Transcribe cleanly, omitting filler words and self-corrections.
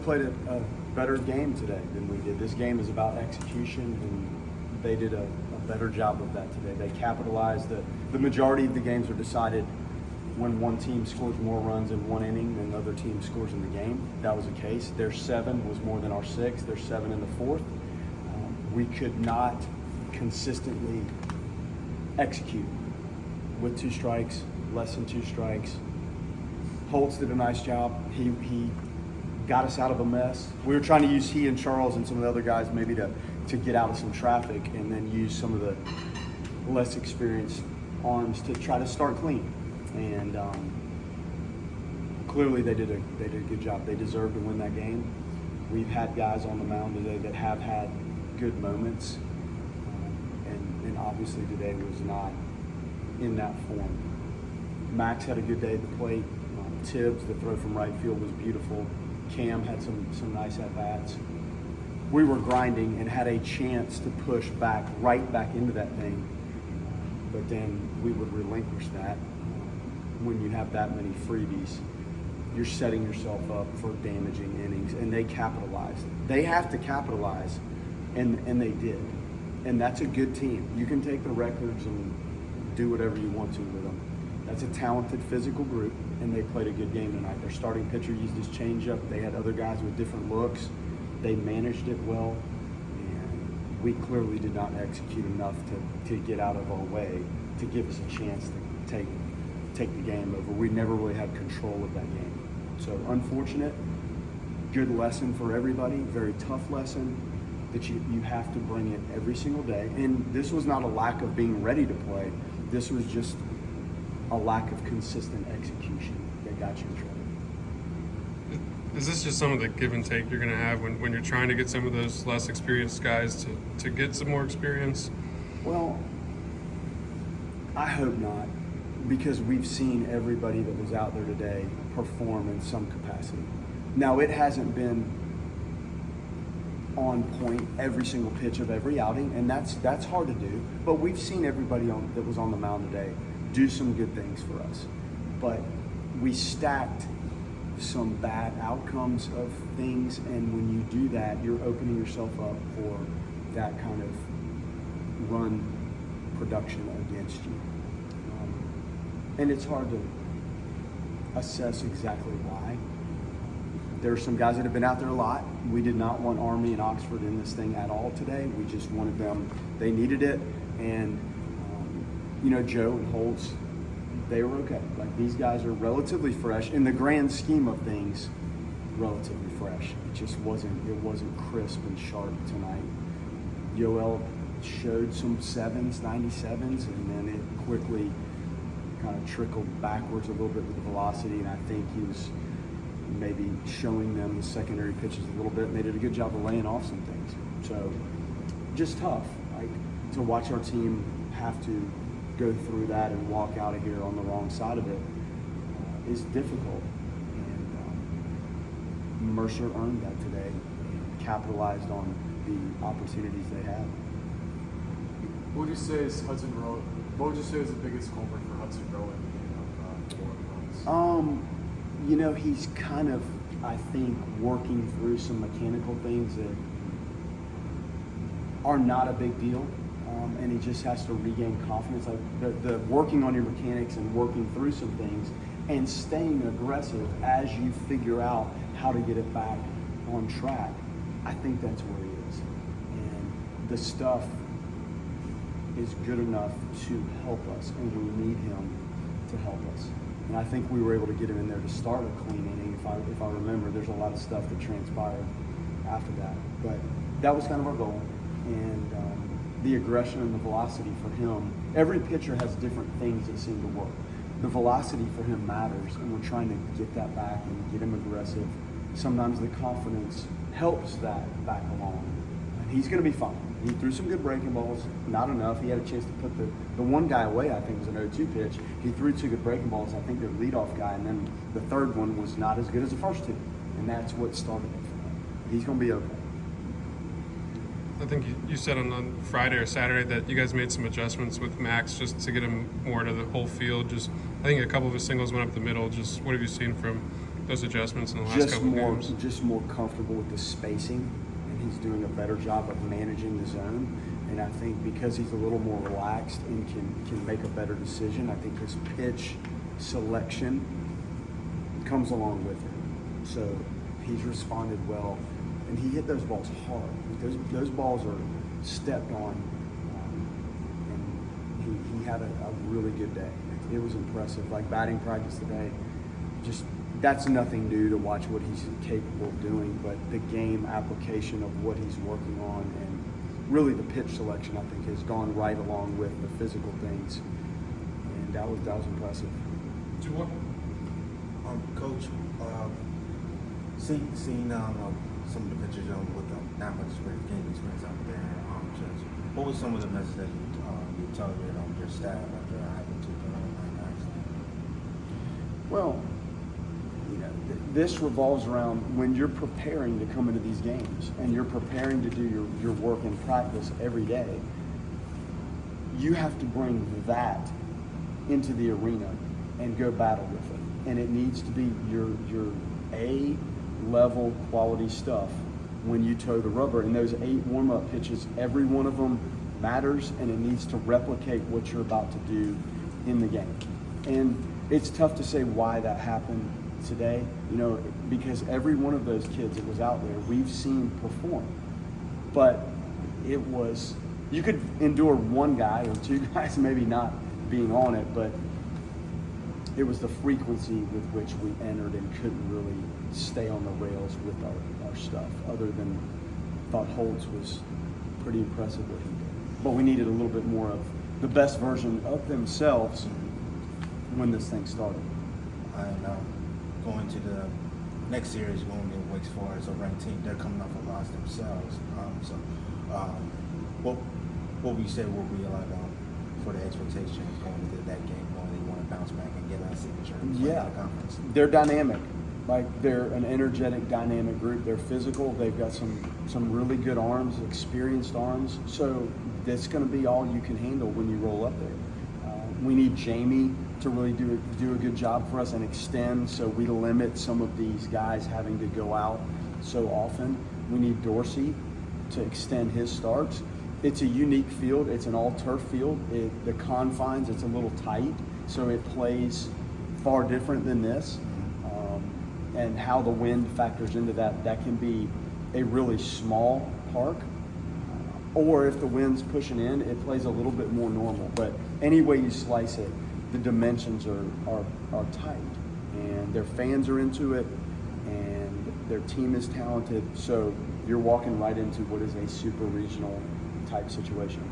played a better game today than we did. This game is about execution, and they did a better job of that today. They capitalized. The majority of the games are decided when one team scores more runs in one inning than the other team scores in the game. That was the case. Their 7 was more than our 6. Their 7 in the 4th. We could not consistently execute with 2 strikes, less than 2 strikes. Holtz did a nice job. He got us out of a mess. We were trying to use he and Charles and some of the other guys maybe to get out of some traffic, and then use some of the less experienced arms to try to start clean. And clearly they did a good job. They deserved to win that game. We've had guys on the mound today that have had good moments, and obviously today was not in that form. Max had a good day at the plate. Tibbs, the throw from right field was beautiful. Cam had some nice at-bats. We were grinding and had a chance to push right back into that thing, but then we would relinquish that. When you have that many freebies, you're setting yourself up for damaging innings, and they capitalized. They have to capitalize, and they did. And that's a good team. You can take the records and do whatever you want to with them. That's a talented physical group, and they played a good game tonight. Their starting pitcher used his changeup. They had other guys with different looks. They managed it well, and we clearly did not execute enough to get out of our way to give us a chance to take the game over. We never really had control of that game. So unfortunate, good lesson for everybody, very tough lesson that you have to bring it every single day. And this was not a lack of being ready to play. This was just a lack of consistent execution that got you in trouble. Is this just some of the give and take you're going to have when you're trying to get some of those less experienced guys to get some more experience? Well, I hope not, because we've seen everybody that was out there today perform in some capacity. Now, it hasn't been on point every single pitch of every outing, and that's hard to do, but we've seen everybody that was on the mound today do some good things for us. But we stacked some bad outcomes of things, and when you do that, you're opening yourself up for that kind of run production against you. And it's hard to assess exactly why. There are some guys that have been out there a lot. We did not want Army and Oxford in this thing at all today. We just wanted them. They needed it, and Joe and Holtz, they were okay. Like, these guys are relatively fresh in the grand scheme of things. Relatively fresh. It just wasn't crisp and sharp tonight. Yoel showed some 7s, 97s, and then it quickly kind of trickled backwards a little bit with the velocity, and I think he was maybe showing them the secondary pitches a little bit, and they did a good job of laying off some things. So just tough, like, to watch our team have to go through that and walk out of here on the wrong side of it is difficult. And Mercer earned that today and capitalized on the opportunities they had. What would you say is the biggest culprit for Hudson going runs? He's kind of, I think, working through some mechanical things that are not a big deal, and he just has to regain confidence. Like the working on your mechanics and working through some things and staying aggressive as you figure out how to get it back on track. I think that's where he is, and the stuff is good enough to help us, and we need him to help us. And I think we were able to get him in there to start a clean inning. If I remember, there's a lot of stuff that transpired after that, but that was kind of our goal. And the aggression and the velocity for him, every pitcher has different things that seem to work. The velocity for him matters, and we're trying to get that back and get him aggressive. Sometimes the confidence helps that back along. And he's going to be fine. He threw some good breaking balls, not enough. He had a chance to put the one guy away, I think, was an 0-2 pitch. He threw 2 good breaking balls, I think their leadoff guy, and then the third one was not as good as the first 2. And that's what started it for him. He's going to be okay. I think you said on Friday or Saturday that you guys made some adjustments with Max just to get him more to the whole field. Just, I think a couple of his singles went up the middle. Just what have you seen from those adjustments in the last couple of games? Just more comfortable with the spacing, and he's doing a better job of managing the zone. And I think because he's a little more relaxed and can make a better decision, I think his pitch selection comes along with it. So he's responded well, and he hit those balls hard. Those balls are stepped on, and he had a really good day. It was impressive. Like batting practice today, just that's nothing new to watch what he's capable of doing, but the game application of what he's working on and really the pitch selection, I think, has gone right along with the physical things, and that was impressive. Coach, seeing some of the pitchers with not much game experience out there, just what was some of the messages that you tolerated on your staff after having to put on guys? Well, this revolves around when you're preparing to come into these games and you're preparing to do your work in practice every day, you have to bring that into the arena and go battle with it. And it needs to be your A-level quality stuff when you toe the rubber. And those 8 warm-up pitches, every one of them matters, and it needs to replicate what you're about to do in the game. And it's tough to say why that happened today, because every one of those kids that was out there, we've seen perform. But it was, you could endure one guy or 2 guys maybe not being on it, but it was the frequency with which we entered and couldn't really stay on the rails with our stuff, other than thought Holtz was pretty impressive what he did. But we needed a little bit more of the best version of themselves when this thing started. And going to the next series, going to Wake Forest, a ranked team, they're coming off a loss themselves. What would you say will be like for the expectations going into that game, when they want to bounce back and get that signature? Yeah, the conference? They're dynamic. Like, they're an energetic, dynamic group. They're physical. They've got some really good arms, experienced arms. So that's going to be all you can handle when you roll up there. We need Jamie to really do a good job for us and extend, so we limit some of these guys having to go out so often. We need Dorsey to extend his starts. It's a unique field. It's an all-turf field. The confines, it's a little tight, so it plays far different than this. And how the wind factors into that can be a really small park. Or if the wind's pushing in, it plays a little bit more normal. But any way you slice it, the dimensions are tight. And their fans are into it, and their team is talented. So you're walking right into what is a super regional type situation.